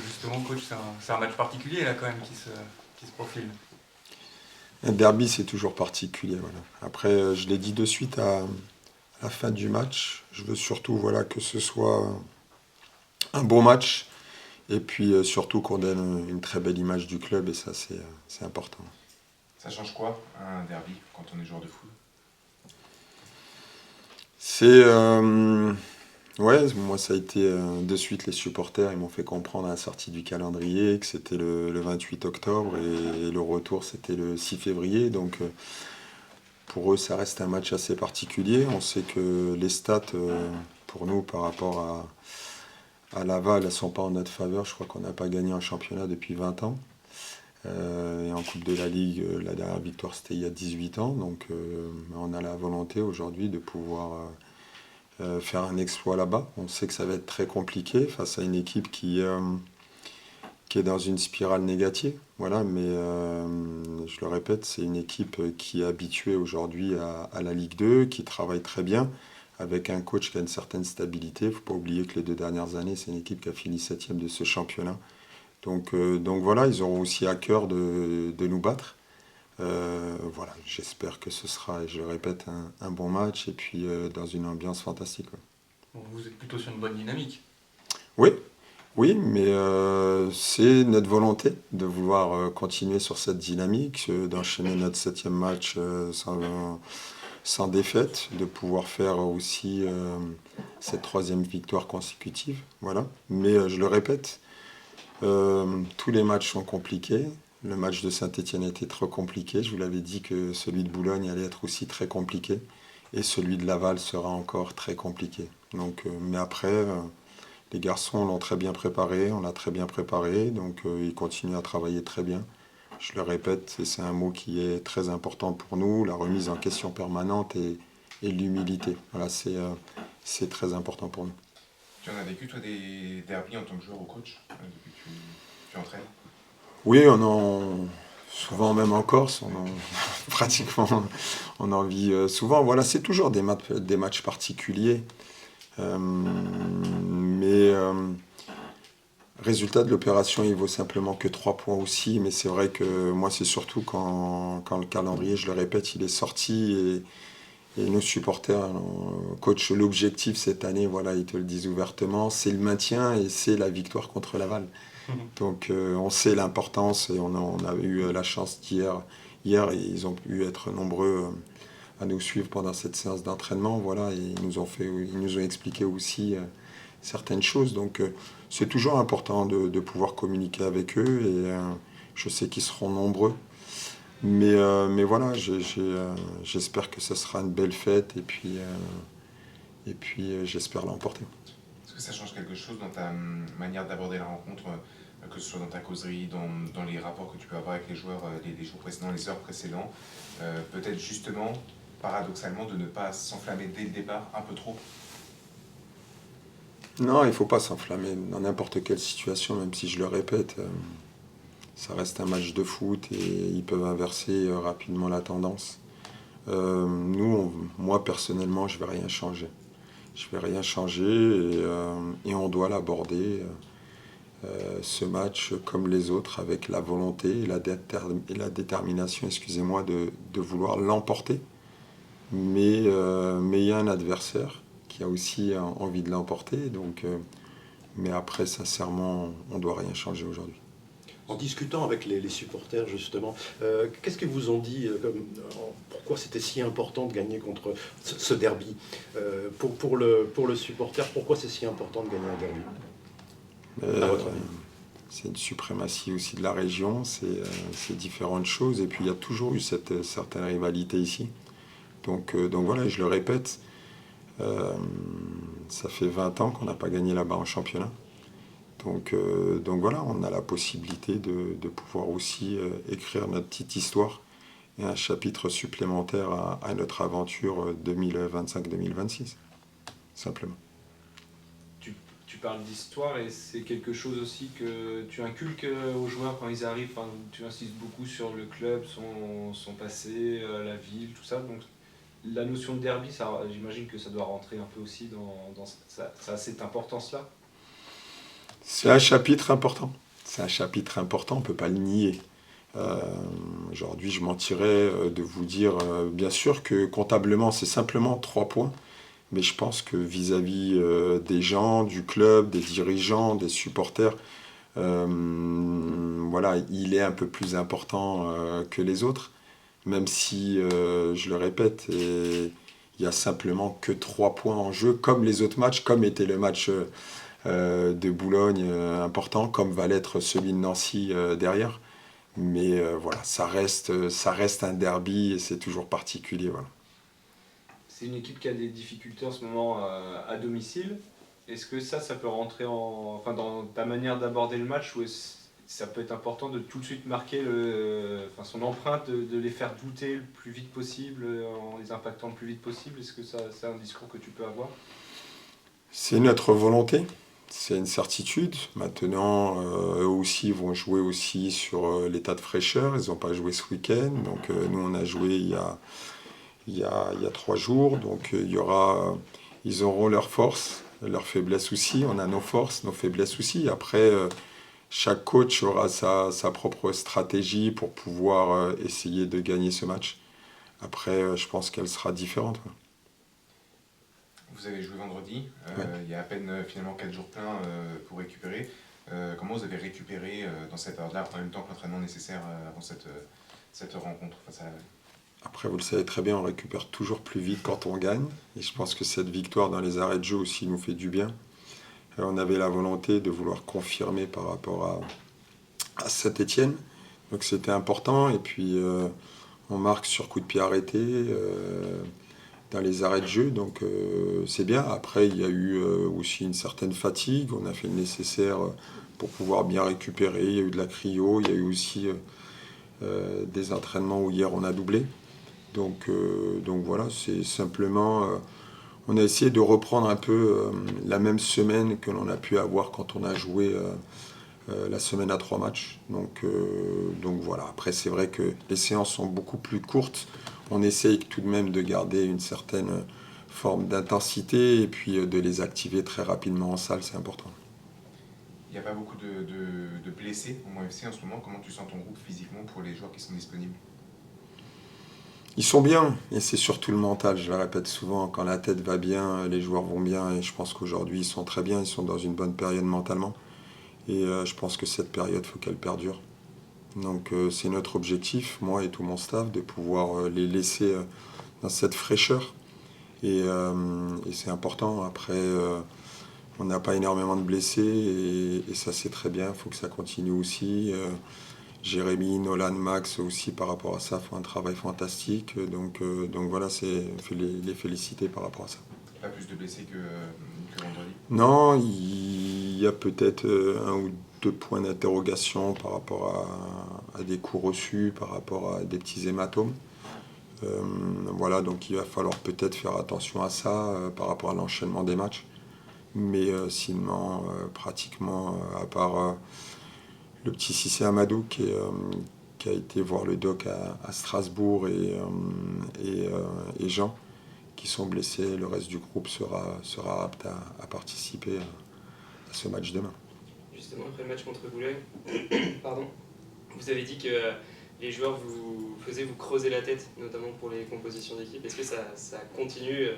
Justement, coach, c'est un match particulier là quand même qui se profile. Un derby, c'est toujours particulier. Voilà. Après, je l'ai dit de suite à la fin du match. Je veux surtout voilà, que ce soit un bon match et puis surtout qu'on donne une très belle image du club et ça, c'est important. Ça change quoi, un derby, quand on est joueur de foot? C'est. Ouais, moi, ça a été de suite les supporters. Ils m'ont fait comprendre à la sortie du calendrier que c'était le 28 octobre et le retour, c'était le 6 février. Donc, pour eux, ça reste un match assez particulier. On sait que les stats, pour nous, par rapport à Laval, elles ne sont pas en notre faveur. Je crois qu'on n'a pas gagné un championnat depuis 20 ans. Et en Coupe de la Ligue, la dernière victoire, c'était il y a 18 ans. Donc, on a la volonté aujourd'hui de pouvoir faire un exploit là-bas. On sait que ça va être très compliqué face à une équipe qui est dans une spirale négative. Voilà, mais je le répète, c'est une équipe qui est habituée aujourd'hui à la Ligue 2, qui travaille très bien, avec un coach qui a une certaine stabilité. Il ne faut pas oublier que les 2 dernières années, c'est une équipe qui a fini 7e de ce championnat. Donc voilà, ils auront aussi à cœur de nous battre. Voilà, j'espère que ce sera, je le répète, un bon match et puis dans une ambiance fantastique. Ouais. Bon, vous êtes plutôt sur une bonne dynamique. Oui, oui, mais c'est notre volonté de vouloir continuer sur cette dynamique, d'enchaîner notre 7e match sans défaite, de pouvoir faire aussi cette 3e victoire consécutive. Voilà. Mais je le répète, tous les matchs sont compliqués. Le match de Saint-Étienne a été trop compliqué. Je vous l'avais dit que celui de Boulogne allait être aussi très compliqué. Et celui de Laval sera encore très compliqué. Donc, mais après, les garçons l'ont très bien préparé, on l'a très bien préparé, donc ils continuent à travailler très bien. Je le répète, et c'est un mot qui est très important pour nous, la remise en question permanente et l'humilité. Voilà, c'est très important pour nous. Tu en as vécu, toi, des derbies en tant que joueur ou coach, depuis que tu entraînes? Oui, souvent même en Corse, pratiquement, on en vit souvent. Voilà, c'est toujours des matchs particuliers. Mais résultat de l'opération, il vaut simplement que 3 points aussi, mais c'est vrai que moi, c'est surtout quand le calendrier, je le répète, il est sorti et nos supporters, coach, l'objectif cette année, voilà, ils te le disent ouvertement, c'est le maintien et c'est la victoire contre Laval. Donc on sait l'importance et on a eu la chance hier, ils ont pu être nombreux à nous suivre pendant cette séance d'entraînement, voilà, et ils nous ont expliqué aussi certaines choses. Donc c'est toujours important de pouvoir communiquer avec eux et je sais qu'ils seront nombreux. Mais voilà, j'espère que ce sera une belle fête et puis j'espère l'emporter. Est-ce que ça change quelque chose dans ta manière d'aborder la rencontre, que ce soit dans ta causerie, dans les rapports que tu peux avoir avec les joueurs les jours précédents, les heures précédentes, peut-être justement, paradoxalement, de ne pas s'enflammer dès le départ un peu trop? Non, il ne faut pas s'enflammer dans n'importe quelle situation, même si je le répète. Ça reste un match de foot et ils peuvent inverser rapidement la tendance. Moi personnellement, je ne vais rien changer. Je ne vais rien changer et on doit l'aborder, ce match, comme les autres, avec la volonté et la détermination, excusez-moi, de vouloir l'emporter. Mais il y a un adversaire qui a aussi envie de l'emporter. Mais après, sincèrement, on ne doit rien changer aujourd'hui. En discutant avec les supporters, justement, qu'est-ce qu'ils vous ont dit pourquoi c'était si important de gagner contre ce derby pour le supporter, pourquoi c'est si important de gagner un derby, à Euh, votre avis? c'est une suprématie aussi de la région, c'est différentes choses. Et puis il y a toujours eu cette certaine rivalité ici. Donc voilà, je le répète, euh, ça fait 20 ans qu'on n'a pas gagné là-bas en championnat. Donc voilà, on a la possibilité de pouvoir aussi écrire notre petite histoire et un chapitre supplémentaire à notre aventure 2025-2026, simplement. Tu parles d'histoire et c'est quelque chose aussi que tu inculques aux joueurs quand ils arrivent. Enfin, tu insistes beaucoup sur le club, son passé, la ville, tout ça. Donc la notion de derby, ça, j'imagine que ça doit rentrer un peu aussi dans cette importance-là. C'est un chapitre important. C'est un chapitre important, on ne peut pas le nier. Euh, Aujourd'hui, je mentirais de vous dire, bien sûr que comptablement, c'est simplement 3 points, mais je pense que vis-à-vis des gens, du club, des dirigeants, des supporters, voilà, il est un peu plus important que les autres, même si, je le répète, il n'y a simplement que 3 points en jeu, comme les autres matchs, comme était le match de Boulogne important, comme va l'être celui de Nancy derrière. Mais voilà, ça reste un derby et c'est toujours particulier. Voilà. C'est une équipe qui a des difficultés en ce moment à domicile. Est-ce que ça peut rentrer dans ta manière d'aborder le match, ou ça peut être important de tout de suite marquer son empreinte, de les faire douter le plus vite possible, en les impactant le plus vite possible? Est-ce que c'est un discours que tu peux avoir? C'est notre volonté, c'est une certitude. Maintenant, eux aussi vont jouer aussi sur l'état de fraîcheur. Ils n'ont pas joué ce week-end, donc nous on a joué il y a 3 jours. Donc ils auront leurs forces, leurs faiblesses aussi. On a nos forces, nos faiblesses aussi. Après, chaque coach aura sa propre stratégie pour pouvoir essayer de gagner ce match. Après, je pense qu'elle sera différente. Ouais. Vous avez joué vendredi, Ouais. il y a à peine finalement 4 jours pleins pour récupérer. Comment vous avez récupéré dans cette période-là, en même temps que l'entraînement nécessaire avant cette rencontre face à la... Après, vous le savez très bien, on récupère toujours plus vite quand on gagne. Et je pense que cette victoire dans les arrêts de jeu aussi nous fait du bien. On avait la volonté de vouloir confirmer par rapport à Saint-Étienne. Donc c'était important. Et puis on marque sur coup de pied arrêté dans les arrêts de jeu. Donc c'est bien. Après, il y a eu aussi une certaine fatigue. On a fait le nécessaire pour pouvoir bien récupérer. Il y a eu de la cryo. Il y a eu aussi des entraînements où hier on a doublé. Donc voilà, c'est simplement... on a essayé de reprendre un peu la même semaine que l'on a pu avoir quand on a joué la semaine à 3 matchs. Donc voilà, après c'est vrai que les séances sont beaucoup plus courtes. On essaye tout de même de garder une certaine forme d'intensité et puis de les activer très rapidement en salle, c'est important. Il n'y a pas beaucoup de blessés au Mont FC en ce moment. Comment tu sens ton groupe physiquement pour les joueurs qui sont disponibles? Ils sont bien, et c'est surtout le mental, je le répète souvent, quand la tête va bien, les joueurs vont bien, et je pense qu'aujourd'hui ils sont très bien, ils sont dans une bonne période mentalement, et je pense que cette période, il faut qu'elle perdure. Donc c'est notre objectif, moi et tout mon staff, de pouvoir les laisser dans cette fraîcheur, et c'est important. Après, on n'a pas énormément de blessés, et ça c'est très bien, il faut que ça continue aussi. Jérémy, Nolan, Max aussi par rapport à ça font un travail fantastique. Donc voilà, c'est les féliciter par rapport à ça. Pas plus de blessés que vendredi? Non, il y a peut-être 1 ou 2 points d'interrogation par rapport à des coups reçus, par rapport à des petits hématomes. Voilà, donc il va falloir peut-être faire attention à ça par rapport à l'enchaînement des matchs. Mais sinon, pratiquement, à part... le petit Cissé Amadou qui a été voir le doc à Strasbourg et Jean qui sont blessés. Le reste du groupe sera apte à participer à ce match demain. Justement, après le match contre Boulogne, pardon, vous avez dit que les joueurs vous creuser la tête, notamment pour les compositions d'équipe. Est-ce que ça continue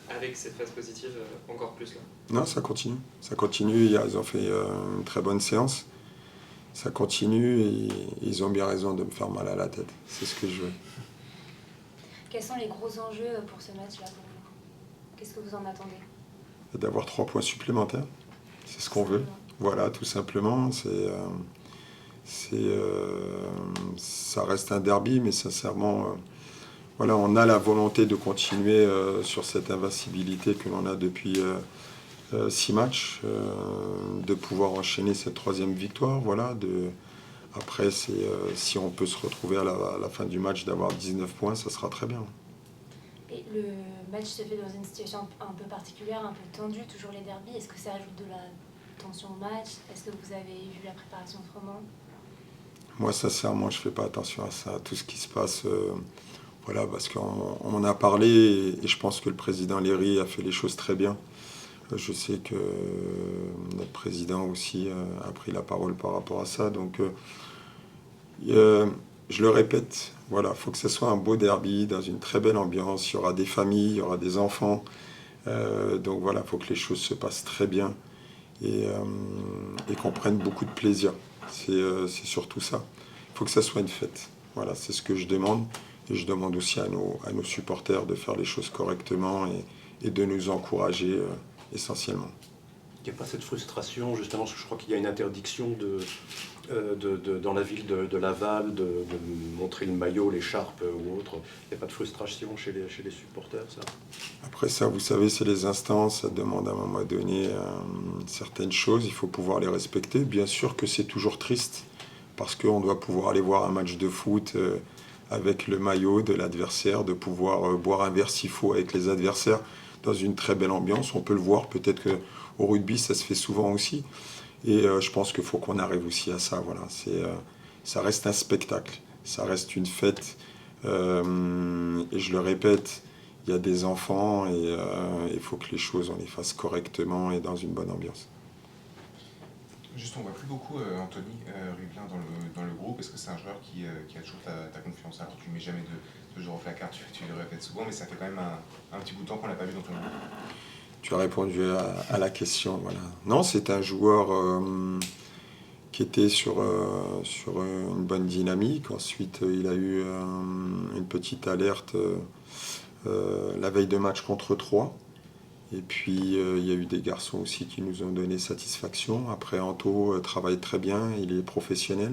avec cette phase positive encore plus là? Non, ça continue. Ça continue. Ils ont fait une très bonne séance. Ça continue et ils ont bien raison de me faire mal à la tête. C'est ce que je veux. Quels sont les gros enjeux pour ce match-là pour vous? Qu'est-ce que vous en attendez? D'avoir 3 points supplémentaires. C'est ce qu'on veut. Voilà, tout simplement. Ça reste un derby, mais sincèrement, voilà, on a la volonté de continuer sur cette invincibilité que l'on a depuis 6 matchs, de pouvoir enchaîner cette 3e victoire. Voilà, après, si on peut se retrouver à la fin du match d'avoir 19 points, ça sera très bien. Et le match se fait dans une situation un peu particulière, un peu tendue, toujours les derbys. Est-ce que ça ajoute de la tension au match? Est-ce que vous avez vu la préparation autrement? Moi, sincèrement, je ne fais pas attention à ça. Tout ce qui se passe, voilà, parce qu'on en a parlé et je pense que le président Léry a fait les choses très bien. Je sais que notre président aussi a pris la parole par rapport à ça. Donc, je le répète, voilà, il faut que ce soit un beau derby, dans une très belle ambiance. Il y aura des familles, il y aura des enfants. Donc voilà, il faut que les choses se passent très bien et qu'on prenne beaucoup de plaisir. C'est surtout ça. Il faut que ça soit une fête. Voilà, c'est ce que je demande. Et je demande aussi à nos supporters de faire les choses correctement et de nous encourager essentiellement. Il n'y a pas cette frustration, justement, parce que je crois qu'il y a une interdiction dans la ville de Laval de montrer le maillot, l'écharpe ou autre. Il n'y a pas de frustration chez les supporters, ça? Après ça, vous savez, c'est les instances, ça demande à un moment donné certaines choses, il faut pouvoir les respecter. Bien sûr que c'est toujours triste, parce qu'on doit pouvoir aller voir un match de foot avec le maillot de l'adversaire, de pouvoir boire un verre s'il faut avec les adversaires dans une très belle ambiance. On peut le voir, peut-être qu'au rugby, ça se fait souvent aussi. Et je pense qu'il faut qu'on arrive aussi à ça. Voilà. Ça reste un spectacle, ça reste une fête. Et je le répète, il y a des enfants et il faut que les choses, on les fasse correctement et dans une bonne ambiance. Juste, on voit plus beaucoup Anthony Rublin dans le groupe. Est-ce que c'est un joueur qui a toujours ta confiance? Alors, tu ne mets jamais de joueur au placard, tu le répètes souvent, mais ça fait quand même un petit bout de temps qu'on ne l'a pas vu dans ton groupe. Tu as répondu à la question. Voilà. Non, c'est un joueur qui était sur une bonne dynamique. Ensuite, il a eu une petite alerte la veille de match contre Troyes. Et puis, il y a eu des garçons aussi qui nous ont donné satisfaction. Après, Anto travaille très bien, il est professionnel.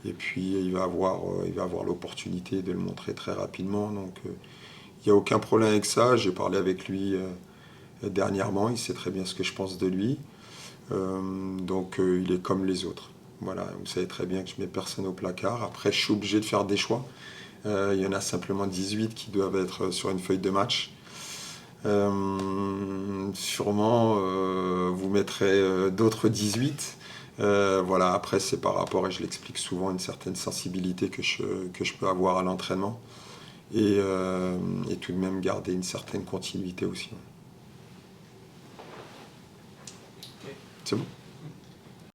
Et puis, il va avoir l'opportunité de le montrer très rapidement. Donc, il n'y a aucun problème avec ça. J'ai parlé avec lui dernièrement, il sait très bien ce que je pense de lui. Donc, il est comme les autres. Voilà, vous savez très bien que je ne mets personne au placard. Après, je suis obligé de faire des choix. Il y en a simplement 18 qui doivent être sur une feuille de match. Sûrement vous mettrez d'autres 18. Voilà, après c'est par rapport, et je l'explique souvent, une certaine sensibilité que je peux avoir à l'entraînement et tout de même garder une certaine continuité aussi. C'est bon.